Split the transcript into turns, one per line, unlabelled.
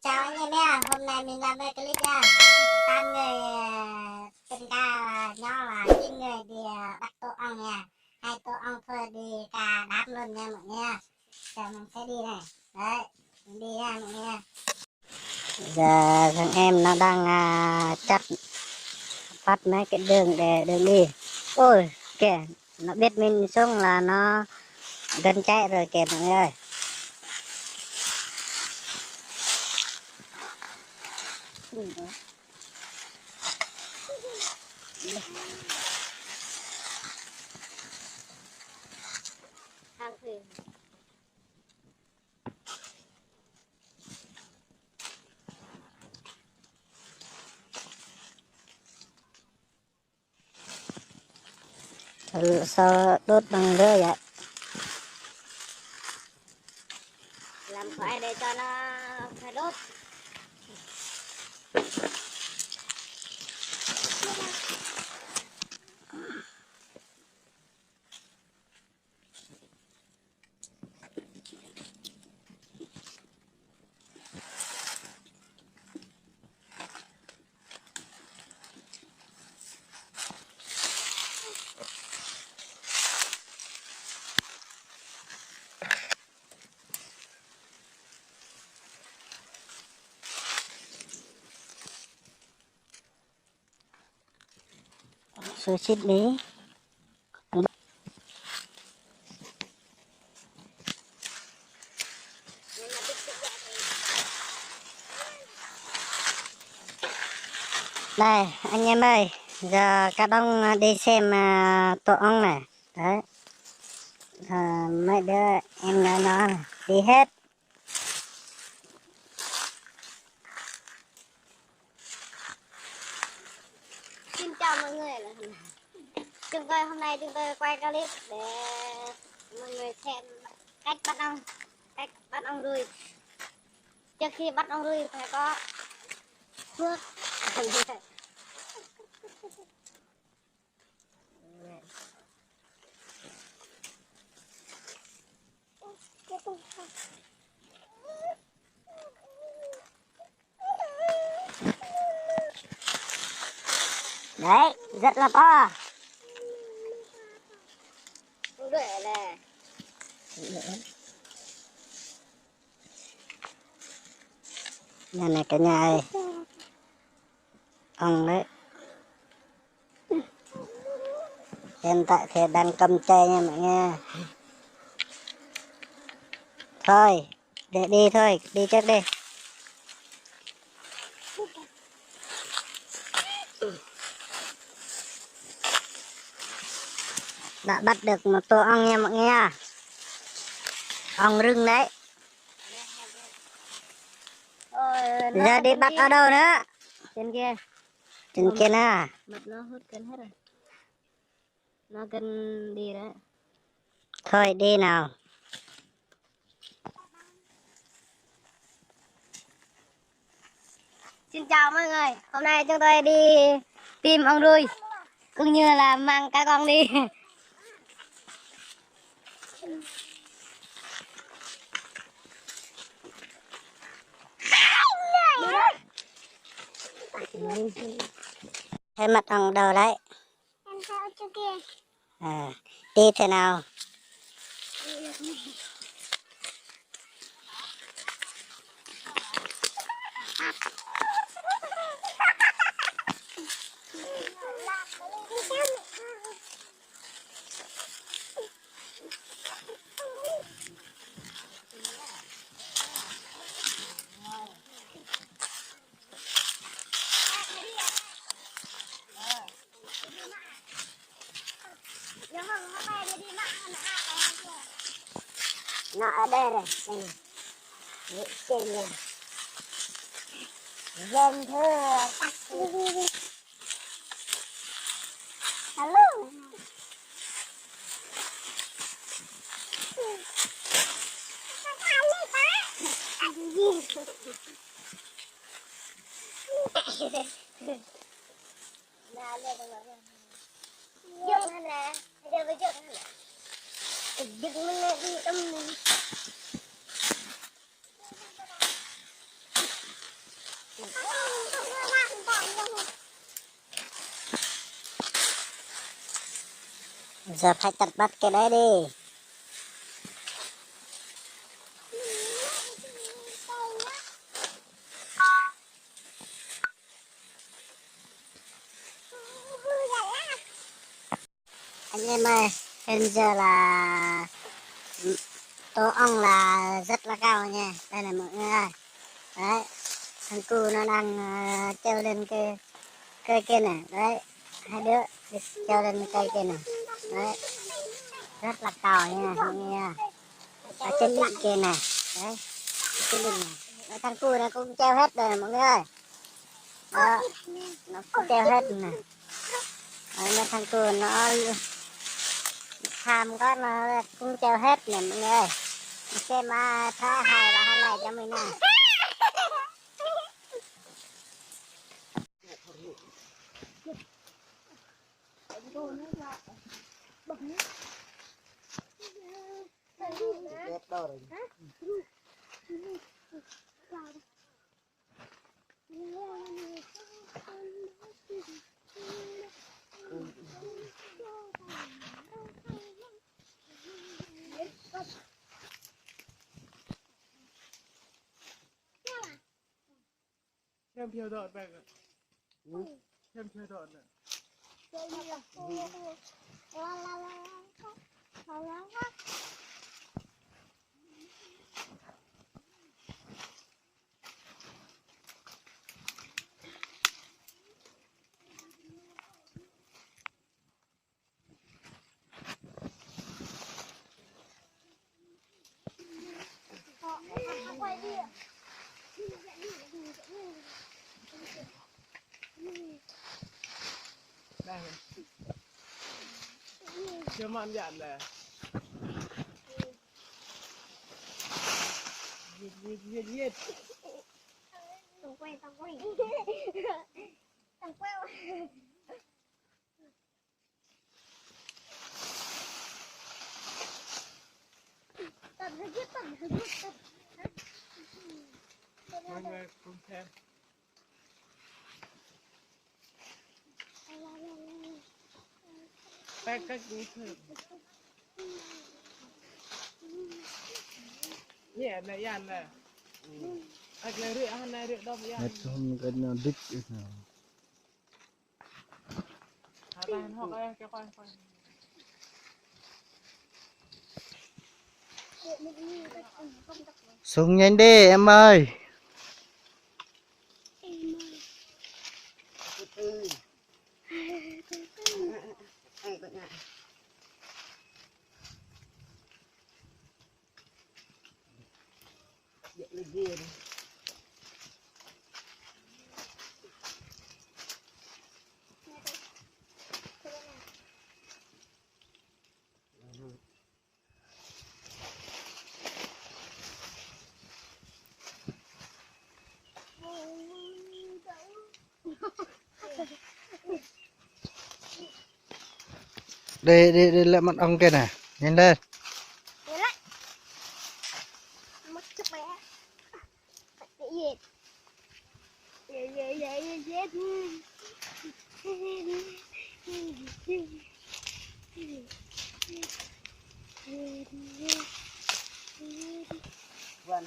Chào anh em nhé, hôm nay mình làm về clip nha. Tam người tình ca nho là 9 người đi bắt tổ ong nha. 2 tổ ong thôi đi cả đáp luôn nha mọi người nha. Giờ mình sẽ đi này. Đấy, mình đi nha mọi người nha. Giờ thằng em nó đang chặt phát mấy cái đường để đường đi. Ôi kìa, nó biết mình xuống là nó gần chạy rồi kìa mọi người ơi. Sao đốt bằng lửa vậy? Làm khói để cho nó phải đốt. Rồi xịt đi. Đây anh em ơi, giờ các ông đi xem tổ ong này. Đấy, mấy đứa em nhỏ nó này, đi hết. Xin chào mọi người. Hôm nay chúng tôi quay clip để mọi người xem cách bắt ong ruồi. Trước khi bắt ong ruồi phải có thuốc. Đấy, rất là to. Đuổi này. Nhà này cả nhà ơi. Ong đấy. Hiện tại thì đang cầm chay nha mọi người. Thôi, để đi thôi, đi trước đi. Đã bắt được một tổ ong nha mọi người nha. Ong rừng đấy. Giờ đi bắt ở đâu nữa? Trên kia. Trên kia nữa. Bắt nó hút cân hết rồi. Nó cần đi đấy. Thôi đi nào. Xin chào mọi người. Hôm nay chúng tôi đi tìm ong ruồi, cũng như là mang các con đi. Thấy mặt ong đâu đấy? Em theo chỗ kia. Đi thế nào? Nó ở đây rồi, đây này. Trên này. Dân thưa tắt đi. Hello. Dựng hơn nè, giờ phải dựng hơn nè. Dựng mình đi tâm mình. giờ phải chặt bắt cái đấy đi. Anh em ơi, hiện giờ là tổ ong là rất là cao nha. Đây là mọi người ơi. Đấy, thằng cu nó đang treo lên cái cây kia này. Đấy, hai đứa đi treo lên cây kia này. Đấy, rất là cao nha mọi người ơi. Ở trên đỉnh kia này. Đấy, trên đỉnh này. Đấy, thằng cu này cũng treo hết rồi mọi người ơi. Đó, nó cũng treo hết này. Đấy, nó thằng cu nó tham có nó cũng treo hết nè mọi người ơi. Xem thả hai và hai này cho mình nè.
Xem theo đoạn này xem theo đoạn này đây chưa man dạn này giết
Tao quay tao quay tao giết
mọi người cùng xem cách đối xử nhẹ này dàn này anh là rượu hắn này rượu đâu vậy
Hết không cái nó đứt được nào.
hả tay họ đây kéo coi
Xuống nhanh đi em ơi. Đi lại mặt ông kia nè, nhanh lên.
mất sức bé giết
Vâng.